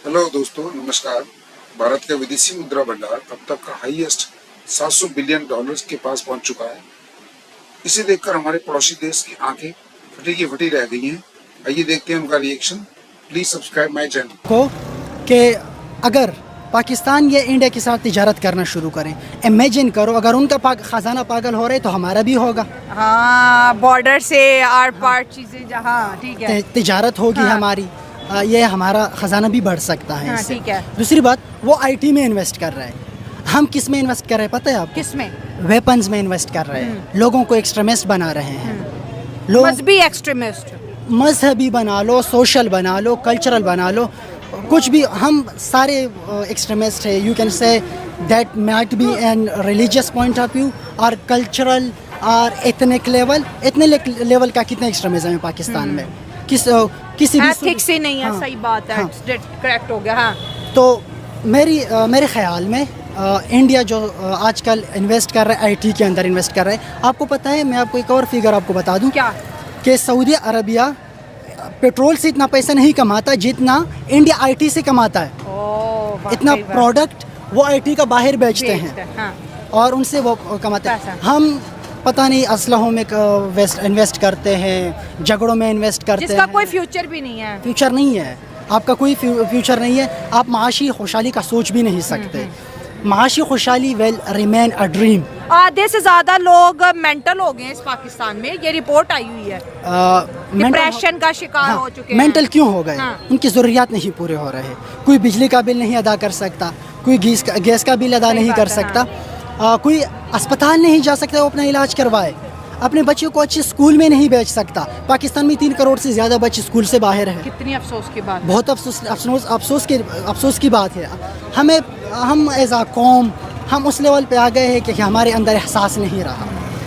Hello दोस्तों, नमस्कार। भारत का विदेशी मुद्रा भंडार अब तक का हाईएस्ट 700 बिलियन डॉलर्स के पास पहुंच चुका है। इसे देखकर हमारे पड़ोसी देश की आंखें फटी की फटी रह गई हैं। आइए देखते हैं उनका reaction. Please subscribe my channel को कि अगर पाकिस्तान या इंडिया के साथ तिजारत करना शुरू करें, इमेजिन करो अगर उनका ख़जाना पागल हो रहा है तो हमारा भी होगा। हाँ, बॉर्डर से आर पार चीजें जहाँ ठीक है, तिजारत होगी हाँ। हमारी, ये हमारा ख़जाना भी बढ़ सकता है हाँ, इससे। ठीक है। दूसरी बात, वो आईटी में इन्वेस्ट कर रहे हैं। हम किस में इन्वेस्ट कर रहे हैं पता है आपको? किस में? वेपन्स में इन्वेस्ट कर रहे हैं। लोगों को एक्सट्रीमिस्ट बना रहे हैं। लोग मजहबी एक्सट्रीमिस्ट। मजहबी बना लो, सोशल बना लो, कल्चरल बना लो, कुछ भी। हम सारे एक्सट्रीमिस्ट है। You can say that might be an religious point of view और कल्चरल और एथनिक लेवल। एथनिक लेवल का कितना एक्सट्रीमिज्म है पाकिस्तान में? किसी भी एथिक्स ही नहीं है। हाँ, सही बात है, हाँ। करेक्ट हो गया। हाँ, तो मेरे ख्याल में इंडिया जो आजकल इन्वेस्ट कर रहा है, आईटी के अंदर इन्वेस्ट कर रहा है। आपको पता है, मैं आपको एक और फिगर आपको बता दूं क्या? कि सऊदी अरबिया पेट्रोल से इतना पैसा नहीं कमाता जितना इंडिया आईटी से कमाता है। वाकई इतना वाह। प्रोडक्ट वो आईटी का बाहर बेचते हैं हाँ। और उनसे वो कमाते हैं। पैसा। हम पता नहीं असलहों में इन्वेस्ट करते हैं, झगड़ों में इन्वेस्ट करते जिसका हैं। कोई फ्यूचर भी नहीं है। फ्यूचर नहीं है, आपका कोई फ्यूचर नहीं है। आप माशी खुशहाली का सोच भी नहीं सकते। माशी खुशहाली विल रिमेन अ ड्रीम। आधे से ज्यादा लोग मेंटल हो गए हैं इस पाकिस्तान में, ये रिपोर्ट आई हुई है। डिप्रेशन का शिकार हो चुके हैं। मेंटल क्यों हो गए? हाँ। उनकी ज़रूरियात नहीं पूरे हो रहे। कोई बिजली का बिल नहीं अदा कर सकता, कोई गैस का बिल अदा सही नहीं बात कर है, सकता, कोई अस्पताल नहीं जा सकता वो अपना इलाज करवाए, अपने बच्चों को अच्छे स्कूल में नहीं भेज सकता। पाकिस्तान में 3 करोड़ से ज़्यादा बच्चे स्कूल से बाहर हैं। कितनी अफसोस की बात है। बहुत अफसोस की बात है। हम एज आ कौम हम उस लेवल पे आ गए हैं कि हमारे अंदर एहसास नहीं रहा।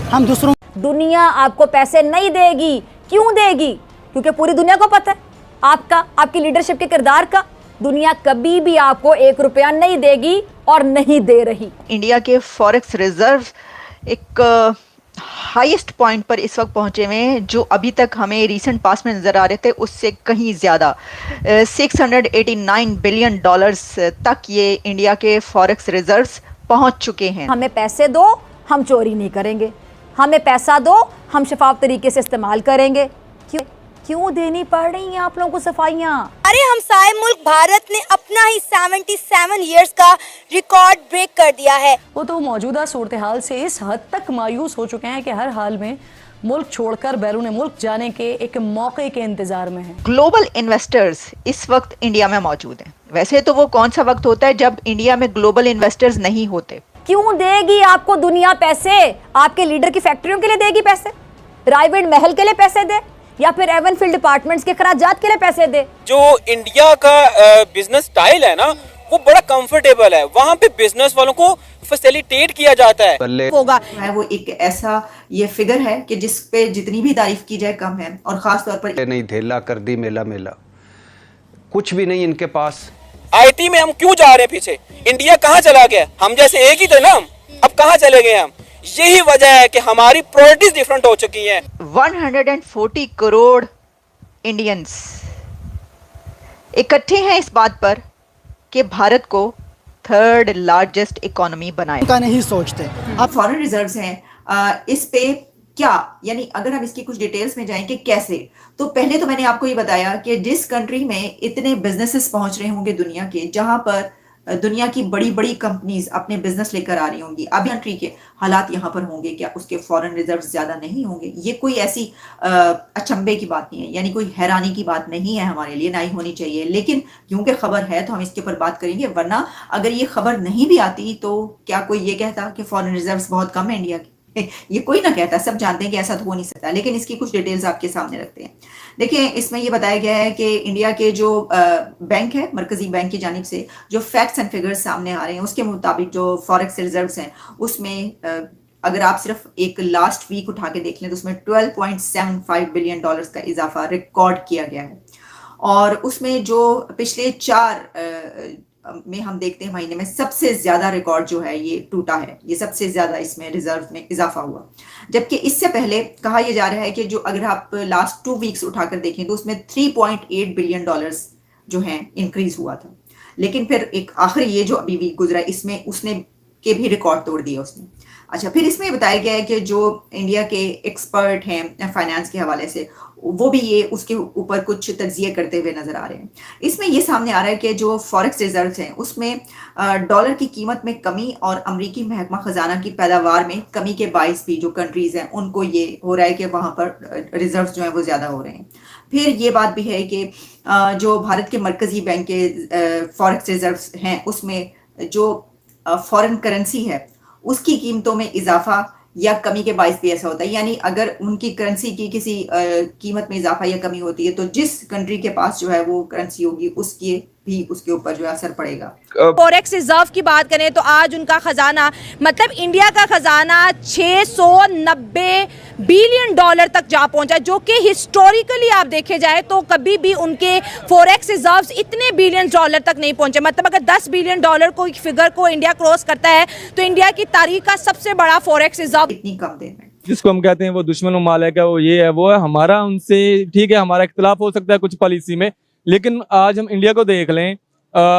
हम दूसरों दुनिया आपको पैसे नहीं देगी। क्यों देगी? क्योंकि पूरी दुनिया को पता है आपकी लीडरशिप के किरदार का। दुनिया कभी भी आपको 1 रुपया नहीं देगी और नहीं दे रही। इंडिया के फॉरेक्स रिजर्व एक हाईएस्ट पॉइंट पर इस वक्त पहुंचे हुए हैं, जो अभी तक हमें रीसेंट पास में नज़र आ रहे थे उससे कहीं ज़्यादा। 689 बिलियन डॉलर्स तक ये इंडिया के फॉरेक्स रिजर्व्स पहुंच चुके हैं। हमें पैसे दो, हम चोरी नहीं करेंगे। हमें पैसा दो, हम शफाफ तरीके से इस्तेमाल करेंगे। क्यों देनी पड़ रही हैं आप लोगों को सफाइयाँ? अरे हमसाए मुल्क भारत ने अपना ही 77 इयर्स का रिकॉर्ड ब्रेक कर दिया है। वो तो मौजूदा सूरत हाल से इस हद तक मायूस हो चुके हैं कि हर हाल में मुल्क छोड़कर बैरून मुल्क जाने के एक मौके के इंतजार में हैं। ग्लोबल इन्वेस्टर्स इस वक्त इंडिया में मौजूद हैं। वैसे तो वो कौन सा वक्त होता है जब इंडिया में ग्लोबल इन्वेस्टर्स नहीं होते। क्यों देगी आपको दुनिया पैसे? आपके लीडर की फैक्ट्रियों के लिए देगी पैसे? रायविंड महल के लिए पैसे दे या फिर एवनफील्ड अपार्टमेंट्स के खराजात के लिए पैसे दे? जो इंडिया का बिजनेस स्टाइल है ना, वो बड़ा कंफर्टेबल है। वहाँ पे बिजनेस वालों को फैसिलिटेट किया जाता है। होगा वो एक ऐसा ये फिगर है कि जिस पे जितनी भी तारीफ की जाए कम है। और खास तौर पर नहीं धेला कर दी मेला मेला, कुछ भी नहीं इनके पास। आईटी में हम क्यों जा रहे हैं पीछे? इंडिया कहाँ चला गया? हम जैसे एक ही थे ना, अब कहाँ चले गए हम? यही वजह है कि हमारी प्रायोरिटीज डिफरेंट हो चुकी हैं। 140 करोड़ इंडियंस इकट्ठे हैं इस बात पर कि भारत को 3rd लार्जेस्ट इकोनॉमी बनाए। का नहीं सोचते। अब फॉरेन रिजर्व्स हैं, इस पे क्या, यानी अगर हम इसकी कुछ डिटेल्स में जाएं कि कैसे, तो पहले तो मैंने आपको ये बताया कि जिस कंट्री में इतने बिजनेसेस पहुंच रहे होंगे दुनिया के, जहां पर दुनिया की बड़ी बड़ी कंपनीज अपने बिजनेस लेकर आ रही होंगी, अब कंट्री के हालात यहाँ पर होंगे, क्या उसके फॉरेन रिजर्व्स ज्यादा नहीं होंगे? ये कोई ऐसी अचंभे की बात नहीं है, यानी कोई हैरानी की बात नहीं है, हमारे लिए ना ही होनी चाहिए। लेकिन क्योंकि खबर है तो हम इसके ऊपर बात करेंगे, वरना अगर ये खबर नहीं भी आती तो क्या कोई ये कहता कि फॉरेन रिजर्व्स बहुत कम है इंडिया की? ये कोई ना कहता, सब जानते हैं कि ऐसा तो हो नहीं सकता। लेकिन इसकी कुछ डिटेल्स आपके सामने रखते हैं। देखिए, इसमें ये बताया गया है कि इंडिया के जो बैंक है, मरकजी बैंक की जानिब से जो फैक्ट्स एंड फिगर्स सामने आ रहे हैं, उसके मुताबिक जो फॉरेक्स रिजर्व्स हैं उसमें अगर आप सिर्फ एक लास्ट वीक उठा के देख लें तो उसमें 12.75 बिलियन डॉलर्स का इजाफा रिकॉर्ड किया गया है। और उसमें जो पिछले 4 में हम देखते हैं महीने में सबसे ज्यादा रिकॉर्ड जो है ये टूटा है, ये सबसे ज्यादा इसमें रिजर्व में इजाफा हुआ। जबकि इससे पहले कहा यह जा रहा है कि जो अगर आप लास्ट 2 वीक्स उठाकर देखें तो उसमें 3.8 बिलियन डॉलर्स जो हैं इंक्रीज हुआ था। लेकिन फिर एक आखिरी ये जो अभी वीक गुजरा इसमें उसने के भी रिकॉर्ड तोड़ दिया उसने। अच्छा, फिर इसमें बताया गया है कि जो इंडिया के एक्सपर्ट हैं फाइनेंस के हवाले से, वो भी ये उसके ऊपर कुछ तज्जिए करते हुए नजर आ रहे हैं। इसमें ये सामने आ रहा है कि जो फॉरेक्स रिजर्व्स हैं उसमें डॉलर की कीमत में कमी और अमरीकी महकमा खजाना की पैदावार में कमी के बाइस भी जो कंट्रीज हैं उनको ये हो रहा है कि वहां पर रिजर्व्स जो हैं वो ज्यादा हो रहे हैं। फिर ये बात भी है कि जो भारत के मरकजी बैंक के फॉरेक्स रिजर्व्स हैं उसमें जो फॉरेन करेंसी है उसकी कीमतों में इजाफा या कमी के बाइस भी ऐसा होता है, यानी अगर उनकी करेंसी की किसी कीमत में इजाफा या कमी होती है तो जिस कंट्री के पास जो है वो करेंसी होगी उसके भी उसके ऊपर जो है असर पड़ेगा। फॉरेक्स रिजर्व की बात करें तो आज उनका खजाना, मतलब इंडिया का खजाना 690 बिलियन डॉलर तक जा पहुंचा, जो कि हिस्टोरिकली आप देखे जाए तो कभी भी उनके फॉरेक्स रिजर्व्स इतने बिलियन डॉलर तक नहीं पहुंचे। मतलब अगर 10 बिलियन डॉलर को फिगर को इंडिया क्रॉस करता है तो इंडिया की तारीख का सबसे बड़ा फॉरेक्स रिजर्व इतनी कम देर में। जिसको हम कहते हैं वो दुश्मन ममालिक है, वो ये है वो है, हमारा उनसे ठीक है, हमारा इख्तिलाफ हो सकता है कुछ पॉलिसी में, लेकिन आज हम इंडिया को देख लें,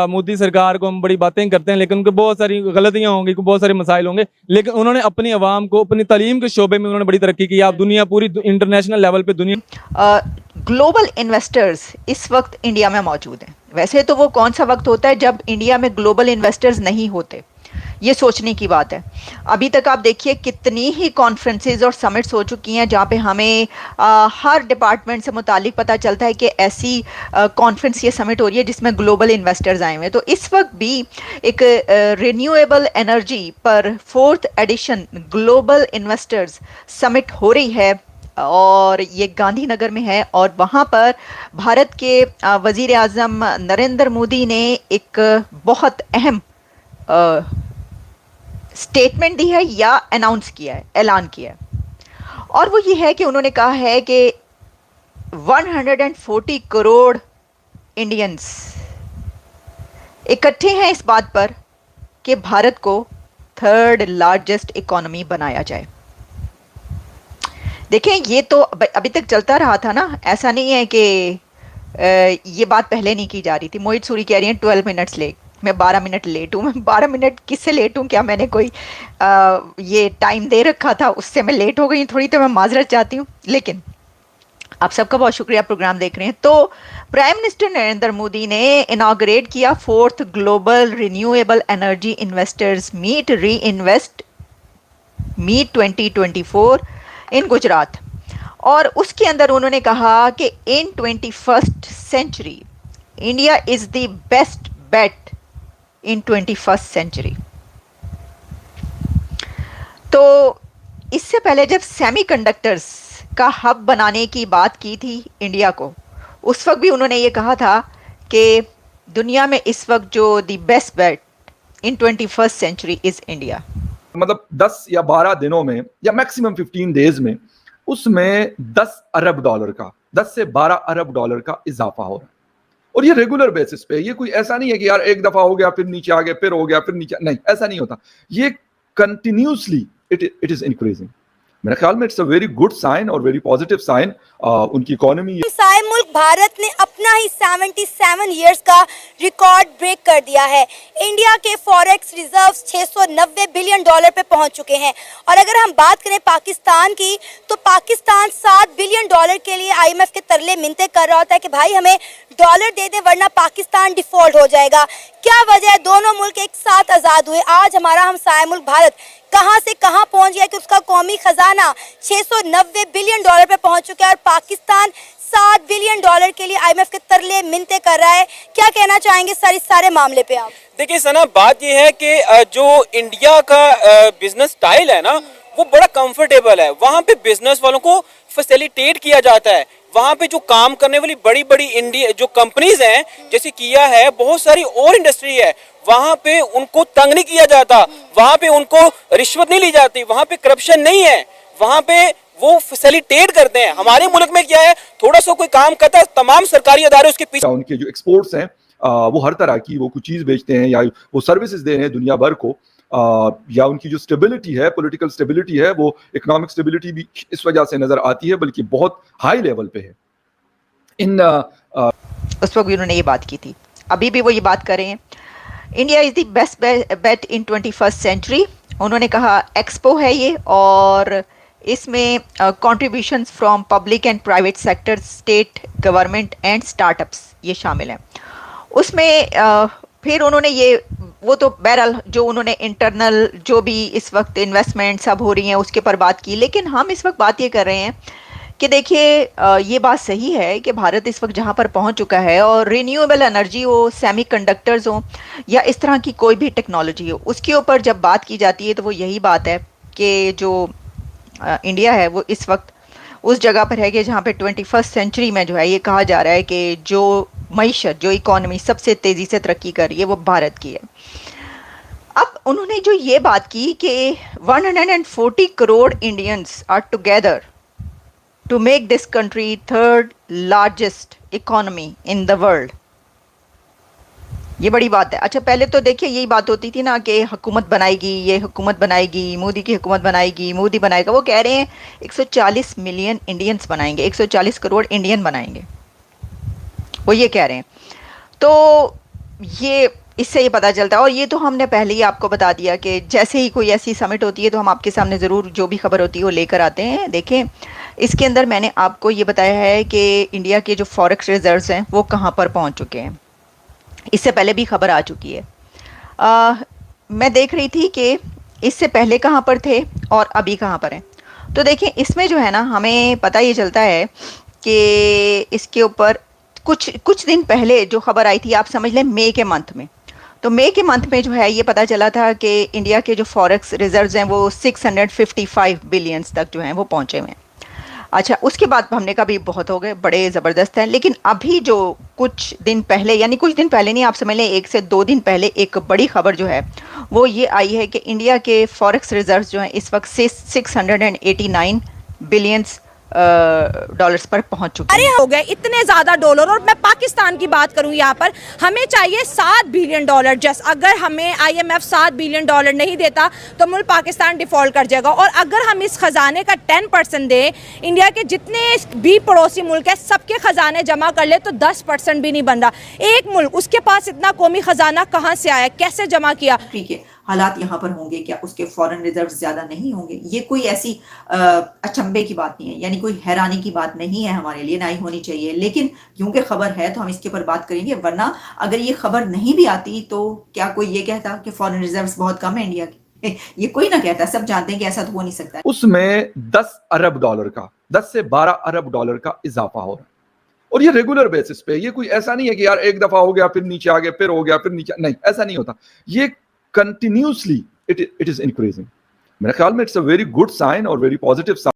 मोदी सरकार को हम बड़ी बातें करते हैं लेकिन उनके बहुत सारी गलतियां होंगी, बहुत सारे मसाइल होंगे, लेकिन उन्होंने अपनी आवाम को अपनी तालीम के शोबे में उन्होंने बड़ी तरक्की की। आप दुनिया पूरी इंटरनेशनल लेवल पे दुनिया ग्लोबल इन्वेस्टर्स इस वक्त इंडिया में मौजूद हैं। वैसे तो वो कौन सा वक्त होता है जब इंडिया में ग्लोबल इन्वेस्टर्स नहीं होते, ये सोचने की बात है। अभी तक आप देखिए कितनी ही कॉन्फ्रेंसेज और समिट्स हो चुकी हैं जहाँ पे हमें हर डिपार्टमेंट से मुतालिक पता चलता है कि ऐसी कॉन्फ्रेंस ये समिट हो रही है जिसमें ग्लोबल इन्वेस्टर्स आए हुए हैं। तो इस वक्त भी एक रिन्यूएबल एनर्जी पर 4th addition global investors summit हो रही है और ये गांधीनगर में है, और वहाँ पर भारत के वज़ीर आज़म नरेंद्र मोदी ने एक बहुत अहम स्टेटमेंट दी है या अनाउंस किया है, ऐलान किया है, और वो ये है कि उन्होंने कहा है कि 140 करोड़ इंडियंस इकट्ठे हैं इस बात पर कि भारत को 3rd लार्जेस्ट इकोनॉमी बनाया जाए। देखें, ये तो अभी तक चलता रहा था ना, ऐसा नहीं है कि ये बात पहले नहीं की जा रही थी। मोहित सूरी कह रही हैं 12 मिनट्स लेट, मैं 12 मिनट लेट हूँ। मैं 12 मिनट किससे लेट हूँ? क्या मैंने कोई ये टाइम दे रखा था उससे मैं लेट हो गई थोड़ी, तो मैं माजरत चाहती हूँ। लेकिन आप सबका बहुत शुक्रिया, प्रोग्राम देख रहे हैं। तो प्राइम मिनिस्टर नरेंद्र मोदी ने इनॉग्रेट किया 4th global renewable energy investors meet re invest meet 2024 in Gujarat, और उसके अंदर उन्होंने कहा कि in 21st century India is the best bet in 21st century. तो इससे पहले जब सेमीकंडक्टर्स का हब बनाने की बात की थी इंडिया को, उस वक्त भी उन्होंने ये कहा था कि दुनिया में इस वक्त जो the best bet in 21st century is India. मतलब 10 या 12 दिनों में या मैक्सिमम 15 डेज में उसमें 10 अरब डॉलर का, 10 से 12 अरब डॉलर का इजाफा हो रहा है, और ये रेगुलर बेसिस पे। ये कोई ऐसा नहीं है कि यार एक दफा हो गया फिर नीचे आ गया, फिर हो गया फिर नीचे, नहीं, ऐसा नहीं होता। ये कंटिन्यूसली इट इज इंक्रीजिंग। मेरे ख्याल में it's a very good sign और वेरी पॉजिटिव साइन उनकी इकोनॉमी। सारे मुल्क भारत ने अपना ही 77 इयर्स का रिकॉर्ड ब्रेक कर दिया है। इंडिया के फॉरेक्स रिजर्व्स 690 बिलियन डॉलर पे पहुंच चुके हैं, और अगर हम बात करें पाकिस्तान की तो पाकिस्तान 7 बिलियन डॉलर के लिए IMF के तरले मिन्नतें कर रहा होता है कि भाई हमें डॉलर दे दे वरना पाकिस्तान डिफॉल्ट हो जाएगा। क्या वजह है? दोनों मुल्क एक साथ आज़ाद हुए। आज हमारा हमसाया मुल्क भारत कहां से कहां पहुंच गया कि उसका कौमी खजाना 690 बिलियन डॉलर पे पहुंच चुका है, और पाकिस्तान 7 बिलियन डॉलर के लिए IMF के तरले मिन्नतें कर रहा है। क्या कहना चाहेंगे सर इस सारे मामले पे आप? देखिए सना, बात यह है कि जो इंडिया का बिजनेस स्टाइल है ना, वो बड़ा कंफर्टेबल है। वहाँ पे बिजनेस वालों को फैसिलिटेट किया जाता है। वहाँ पे जो काम करने वाली बड़ी बड़ी इंडिया जो कंपनीज हैं, जैसे किया है, बहुत सारी और इंडस्ट्री है, वहाँ पे उनको तंग नहीं किया जाता, वहाँ पे उनको रिश्वत नहीं ली जाती, वहाँ पे करप्शन नहीं है, वहाँ पे वो फैसिलिटेट करते हैं। हमारे मुल्क में क्या है, थोड़ा सा कोई काम करता है, तमाम सरकारी अदारे उसके पीछे। उनके जो एक्सपोर्ट्स हैं वो हर तरह की, वो कुछ चीज बेचते हैं या वो सर्विसेज दे रहे हैं दुनिया भर को, या उनकी जो स्टेबिलिटी है, पॉलिटिकल स्टेबिलिटी है, वो इकोनॉमिक स्टेबिलिटी भी इस वजह से नजर आती है, बल्कि बहुत हाई लेवल पे है। उस वक्त भी उन्होंने ये बात की थी। अभी भी वो ये बात कर रहे हैं, India is the best bet in 21st century. उन्होंने कहा एक्सपो है ये, और इसमें contributions from public and private sector, state government and startups ये शामिल हैं उसमें। फिर उन्होंने ये वो तो बहरहाल जो उन्होंने इंटरनल जो भी इस वक्त इन्वेस्टमेंट सब हो रही हैं उसके पर बात की, लेकिन हम इस वक्त बात ये कर रहे हैं कि देखिए ये बात सही है कि भारत इस वक्त जहाँ पर पहुँच चुका है, और रिन्यूएबल एनर्जी हो, सेमीकंडक्टर्स हो, या इस तरह की कोई भी टेक्नोलॉजी हो, उसके ऊपर जब बात की जाती है तो वो यही बात है कि जो इंडिया है वो इस वक्त उस जगह पर है कि जहाँ पे 21st सेंचुरी में जो है ये कहा जा रहा है कि जो मईशत, जो इकोनॉमी सबसे तेज़ी से तरक्की कर रही है वो भारत की है। अब उन्होंने जो ये बात की कि 140 crore Indians are together to make this country third largest economy in the world, ये बड़ी बात है। अच्छा पहले तो देखिए यही बात होती थी ना कि हुकूमत बनाएगी, ये हुकूमत बनाएगी, मोदी की हुकूमत बनाएगी, मोदी बनाएगा। वो कह रहे हैं 140 मिलियन इंडियंस बनाएंगे, 140 करोड़ इंडियन बनाएंगे, वो ये कह रहे हैं। तो ये इससे ये पता चलता है, और ये तो हमने पहले ही आपको बता दिया कि जैसे ही कोई ऐसी समिट होती है तो हम आपके सामने ज़रूर जो भी खबर होती है वो लेकर आते हैं। देखें इसके अंदर मैंने आपको ये बताया है कि इंडिया के जो फॉरेक्स रिजर्व्स हैं वो कहाँ पर पहुँच चुके हैं, इससे पहले भी खबर आ चुकी है। मैं देख रही थी कि इससे पहले कहाँ पर थे और अभी कहाँ पर हैं। तो देखें इसमें जो है ना हमें पता ये चलता है कि इसके ऊपर कुछ दिन पहले जो खबर आई थी, आप समझ लें मई के मंथ में, तो मई के मंथ में जो है ये पता चला था कि इंडिया के जो फॉरेक्स रिजर्व्स हैं वो 655 बिलियंस तक जो हैं वो पहुँचे हुए हैं। अच्छा उसके बाद हमने कहा भी बहुत हो गए, बड़े ज़बरदस्त हैं, लेकिन अभी जो कुछ दिन पहले, यानी कुछ दिन पहले नहीं, आप समझ लें 1 से 2 दिन पहले एक बड़ी खबर जो है वो ये आई है कि इंडिया के फॉरेक्स रिजर्व्स जो हैं इस वक्त 689 बिलियंस डॉलर्स पर पहुंच चुके हैं। अरे हो गए इतने ज्यादा डॉलर। और मैं पाकिस्तान की बात करूं यहाँ पर, हमें चाहिए 7 बिलियन डॉलर। जस्ट अगर हमें IMF 7 बिलियन डॉलर नहीं देता तो मुल्क पाकिस्तान डिफॉल्ट कर जाएगा। और अगर हम इस खजाने का 10% दें, इंडिया के जितने भी पड़ोसी मुल्क है सबके खजाने जमा कर ले तो 10% भी नहीं बन रहा। एक मुल्क, उसके पास इतना कौमी खजाना कहाँ से आया, कैसे जमा किया? ठीक है, हालात यहाँ पर होंगे, क्या उसके फॉरेन रिजर्व ज्यादा नहीं होंगे? ये कोई ऐसी अचंभे की बात नहीं है, यानी कोई हैरानी की बात नहीं है हमारे लिए, ना ही होनी चाहिए। लेकिन क्योंकि खबर है तो हम इसके ऊपर बात करेंगे, वरना अगर ये खबर नहीं भी आती तो क्या कोई ये कहता कि फॉरेन रिजर्व बहुत कम है इंडिया के? ये कोई ना कहता, सब जानते हैं कि ऐसा तो हो नहीं सकता। उसमें 10 अरब डॉलर का, 10 से 12 अरब डॉलर का इजाफा हो रहा है, और ये रेगुलर बेसिस पे। ये कोई ऐसा नहीं है कि यार एक दफा हो गया फिर नीचे आ गया, फिर हो गया फिर नीचे, नहीं, ऐसा नहीं होता। ये continuously it is increasing. मेरे ख्याल में it's a very good sign और वेरी पॉजिटिव साइन।